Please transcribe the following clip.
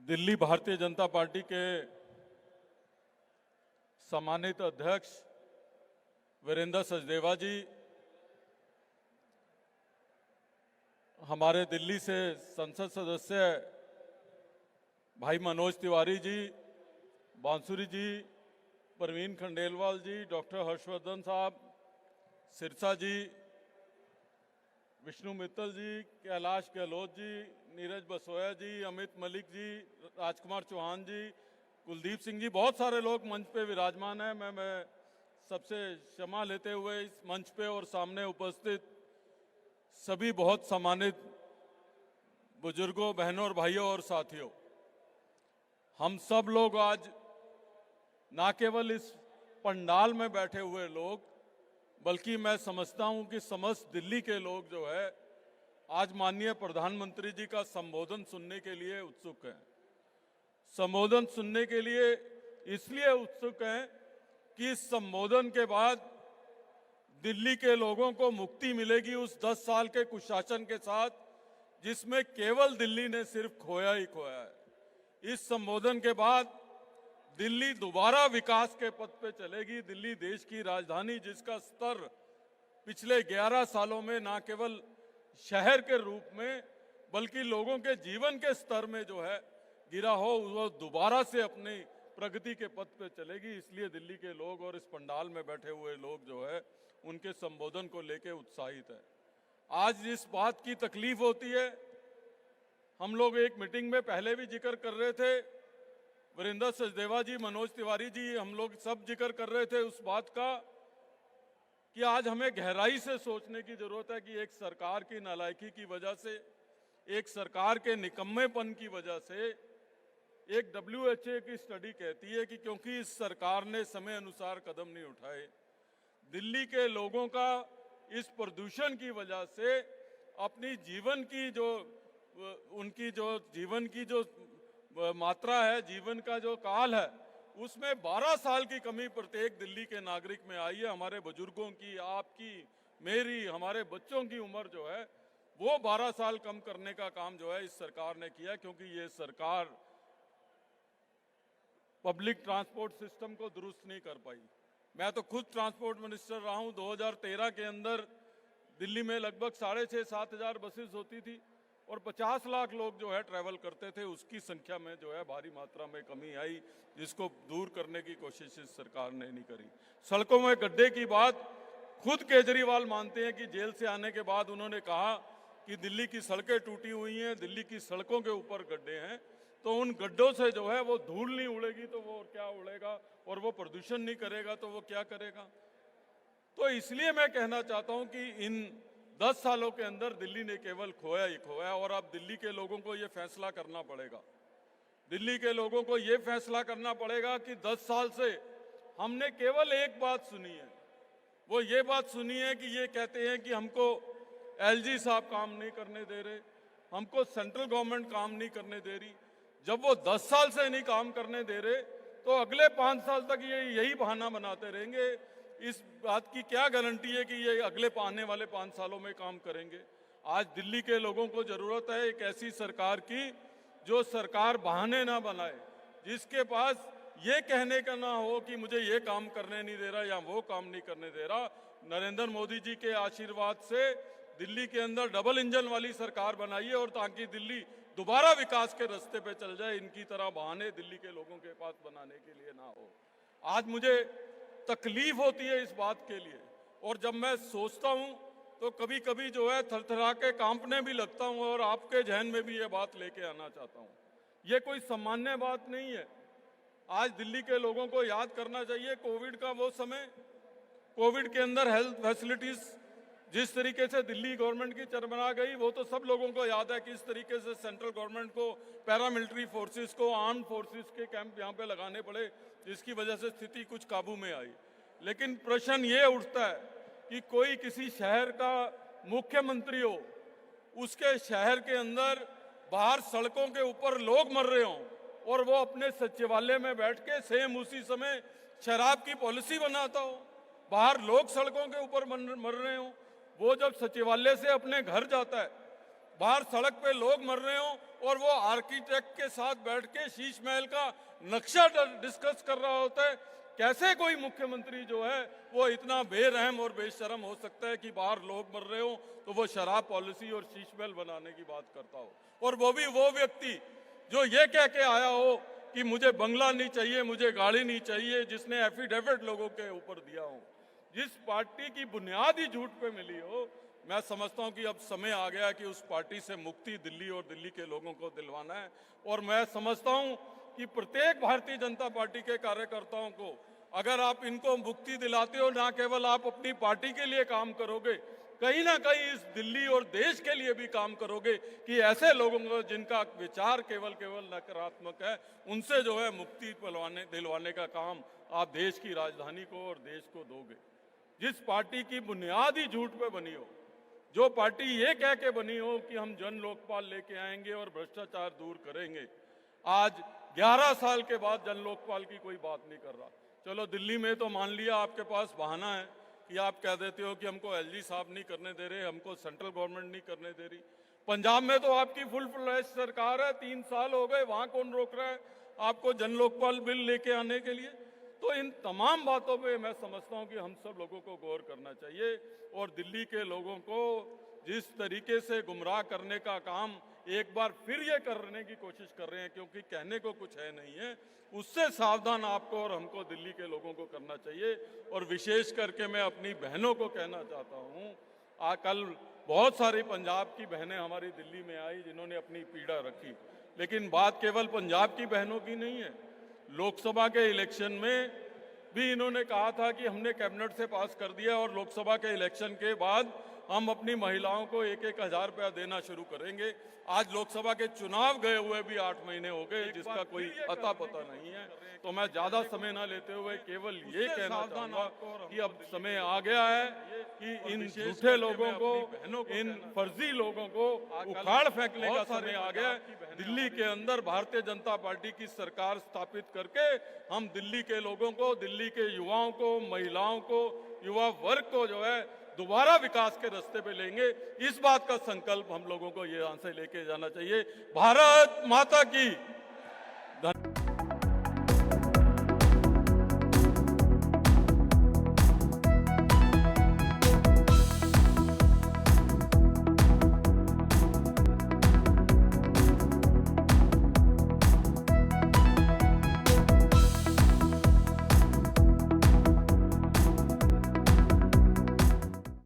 Delhi Bharatiya Janata party के सम्मानित अध्यक्ष वीरेंद्र सचदेवा जी, हमारे दिल्ली से संसद सदस्य भाई मनोज तिवारी जी, बांसुरी जी, परवीन खंडेलवाल जी, डॉक्टर हर्षवर्धन साहब, सिरसा जी, विष्णु मित्तल जी, कैलाश गहलोत जी, नीरज बसोया जी, अमित मलिक जी, राजकुमार चौहान जी, कुलदीप सिंह जी, बहुत सारे लोग मंच पे विराजमान हैं। मैं सबसे क्षमा लेते हुए इस मंच पे और सामने उपस्थित सभी बहुत सम्मानित बुजुर्गों, बहनों और भाइयों और साथियों, हम सब लोग आज ना केवल इस पंडाल में बैठे हुए लोग, बल्कि मैं समझता हूं कि समस्त दिल्ली के लोग जो है आज माननीय प्रधानमंत्री जी का संबोधन सुनने के लिए उत्सुक हैं। संबोधन सुनने के लिए इसलिए उत्सुक हैं कि इस संबोधन के बाद दिल्ली के लोगों को मुक्ति मिलेगी उस 10 साल के कुशासन के साथ, जिसमें केवल दिल्ली ने सिर्फ खोया ही खोया है। इस संबोधन के बाद दिल्ली दोबारा विकास के पथ पे चलेगी। दिल्ली देश की राजधानी, जिसका स्तर पिछले 11 सालों में ना केवल शहर के रूप में बल्कि लोगों के जीवन के स्तर में जो है गिरा हो, वो दोबारा से अपनी प्रगति के पथ पे चलेगी। इसलिए दिल्ली के लोग और इस पंडाल में बैठे हुए लोग जो है उनके संबोधन को लेकर उत्साहित है। आज इस बात की तकलीफ होती है, हम लोग एक मीटिंग में पहले भी जिक्र कर रहे थे, वीरेंद्र सचदेवा जी, मनोज तिवारी जी, हम लोग सब जिक्र कर रहे थे उस बात का कि आज हमें गहराई से सोचने की जरूरत है कि एक सरकार की नालायकी की वजह से, एक सरकार के निकम्मेपन की वजह से, एक WHO की स्टडी कहती है कि क्योंकि इस सरकार ने समय अनुसार कदम नहीं उठाए, दिल्ली के लोगों का इस प्रदूषण की वजह से अपनी जीवन की जो उनकी जो जीवन की जो मात्रा है, जीवन का जो काल है, उसमें 12 साल की कमी प्रत्येक दिल्ली के नागरिक में आई है। हमारे बुजुर्गों की, आपकी, मेरी, हमारे बच्चों की उम्र जो है वो 12 साल कम करने का काम जो है इस सरकार ने किया, क्योंकि ये सरकार पब्लिक ट्रांसपोर्ट सिस्टम को दुरुस्त नहीं कर पाई। मैं तो खुद ट्रांसपोर्ट मिनिस्टर रहा हूं। 2013 के अंदर दिल्ली में लगभग 6,500-7 हजार बसेस होती थी और 50 लाख लोग जो है ट्रैवल करते थे। उसकी संख्या में जो है भारी मात्रा में कमी आई, जिसको दूर करने की कोशिश इस सरकार ने नहीं करी। सड़कों में गड्ढे की बात खुद केजरीवाल मानते हैं कि जेल से आने के बाद उन्होंने कहा कि दिल्ली की सड़कें टूटी हुई हैं, दिल्ली की सड़कों के ऊपर गड्ढे हैं, तो उन गड्ढों से जो है वो धूल नहीं उड़ेगी तो वो क्या उड़ेगा, और वो प्रदूषण नहीं करेगा तो वो क्या करेगा। तो इसलिए मैं कहना चाहता हूं कि इन 10 सालों के अंदर दिल्ली ने केवल खोया ही खोया, और अब दिल्ली के लोगों को ये फैसला करना पड़ेगा। दिल्ली के लोगों को ये फैसला करना पड़ेगा कि 10 साल से हमने केवल एक बात सुनी है, वो ये बात सुनी है कि ये कहते हैं कि हमको LG साहब काम नहीं करने दे रहे, हमको सेंट्रल गवर्नमेंट काम नहीं करने दे रही। जब वो 10 साल से नहीं काम करने दे रहे तो अगले 5 साल तक ये यही बहाना बनाते रहेंगे। इस बात की क्या गारंटी है कि ये अगले आने वाले 5 सालों में काम करेंगे। आज दिल्ली के लोगों को जरूरत है एक ऐसी सरकार की जो सरकार बहाने ना बनाए, जिसके पास ये कहने का ना हो कि मुझे ये काम करने नहीं दे रहा या वो काम नहीं करने दे रहा। नरेंद्र मोदी जी के आशीर्वाद से दिल्ली के अंदर डबल इंजन वाली सरकार बनाइए, और ताकि दिल्ली दोबारा विकास के रास्ते पे चल जाए। इनकी तरह बहाने दिल्ली के लोगों के पास बनाने के लिए ना हो। आज मुझे तकलीफ होती है इस बात के लिए, और जब मैं सोचता हूं तो कभी कभी जो है थरथरा के कांपने भी लगता हूं, और आपके जहन में भी ये बात लेके आना चाहता हूं। ये कोई सामान्य बात नहीं है। आज दिल्ली के लोगों को याद करना चाहिए कोविड का वो समय, कोविड के अंदर हेल्थ फैसिलिटीज जिस तरीके से दिल्ली गवर्नमेंट की चरमरा गई, वो तो सब लोगों को याद है। किस तरीके से सेंट्रल गवर्नमेंट को पैरामिलिट्री फोर्सेस को, आर्म फोर्सेस के कैंप यहाँ पे लगाने पड़े, जिसकी वजह से स्थिति कुछ काबू में आई। लेकिन प्रश्न ये उठता है कि कोई किसी शहर का मुख्यमंत्री हो, उसके शहर के अंदर बाहर सड़कों के ऊपर लोग मर रहे हों, और वो अपने सचिवालय में बैठ के सेम उसी समय शराब की पॉलिसी बनाता हो। बाहर लोग सड़कों के ऊपर मर रहे हों, वो जब सचिवालय से अपने घर जाता है बाहर सड़क पे लोग मर रहे हो और वो आर्किटेक्ट के साथ बैठ के शीश महल का नक्शा डिस्कस कर रहा होता है। कैसे कोई मुख्यमंत्री जो है वो इतना बेरहम और बेशरम हो सकता है कि बाहर लोग मर रहे हो तो वो शराब पॉलिसी और शीश महल बनाने की बात करता हो, और वो भी वो व्यक्ति जो ये कह के आया हो कि मुझे बंगला नहीं चाहिए, मुझे गाड़ी नहीं चाहिए, जिसने एफिडेविट लोगों के ऊपर दिया हो, जिस पार्टी की बुनियाद ही झूठ पे मिली हो। मैं समझता हूं कि अब समय आ गया कि उस पार्टी से मुक्ति दिल्ली और दिल्ली के लोगों को दिलवाना है। और मैं समझता हूं कि प्रत्येक भारतीय जनता पार्टी के कार्यकर्ताओं को, अगर आप इनको मुक्ति दिलाते हो, ना केवल आप अपनी पार्टी के लिए काम करोगे, कहीं ना कहीं इस दिल्ली और देश के लिए भी काम करोगे कि ऐसे लोगों को जिनका विचार केवल नकारात्मक है, उनसे जो है मुक्ति दिलवाने का काम आप देश की राजधानी को और देश को दोगे। जिस पार्टी की बुनियाद ही झूठ पे बनी हो, जो पार्टी ये कह के बनी हो कि हम जन लोकपाल लेके आएंगे और भ्रष्टाचार दूर करेंगे, आज 11 साल के बाद जन लोकपाल की कोई बात नहीं कर रहा। चलो दिल्ली में तो मान लिया आपके पास बहाना है कि आप कह देते हो कि हमको एलजी साहब नहीं करने दे रहे, हमको सेंट्रल गवर्नमेंट नहीं करने दे रही। पंजाब में तो आपकी फुल फ्लैश सरकार है, 3 साल हो गए, वहां कौन रोक रहा है आपको जन लोकपाल बिल लेके आने के लिए? तो इन तमाम बातों पे मैं समझता हूं कि हम सब लोगों को गौर करना चाहिए। और दिल्ली के लोगों को जिस तरीके से गुमराह करने का काम एक बार फिर ये करने की कोशिश कर रहे हैं, क्योंकि कहने को कुछ है नहीं है, उससे सावधान आपको और हमको दिल्ली के लोगों को करना चाहिए। और विशेष करके मैं अपनी बहनों को कहना चाहता हूँ, कल बहुत सारी पंजाब की बहनें हमारी दिल्ली में आई जिन्होंने अपनी पीड़ा रखी, लेकिन बात केवल पंजाब की बहनों की नहीं है। लोकसभा के इलेक्शन में भी इन्होंने कहा था कि हमने कैबिनेट से पास कर दिया और लोकसभा के इलेक्शन के बाद हम अपनी महिलाओं को 1-1 हज़ार रुपया देना शुरू करेंगे। आज लोकसभा के चुनाव गए हुए भी 8 महीने हो गए, जिसका कोई अता पता नहीं है। तो मैं ज्यादा समय ना लेते हुए केवल ये कहना चाहूंगा कि अब समय आ गया है कि इन झूठे लोगों को, इन फर्जी लोगों को उखाड़ फेंकने का समय आ गया है। दिल्ली के अंदर भारतीय जनता पार्टी की सरकार स्थापित करके हम दिल्ली के लोगों को, दिल्ली के युवाओं को, महिलाओं को, युवा वर्ग को जो है दोबारा विकास के रास्ते पे लेंगे। इस बात का संकल्प हम लोगों को ये यहाँ से लेके जाना चाहिए। भारत माता की धन्यवाद।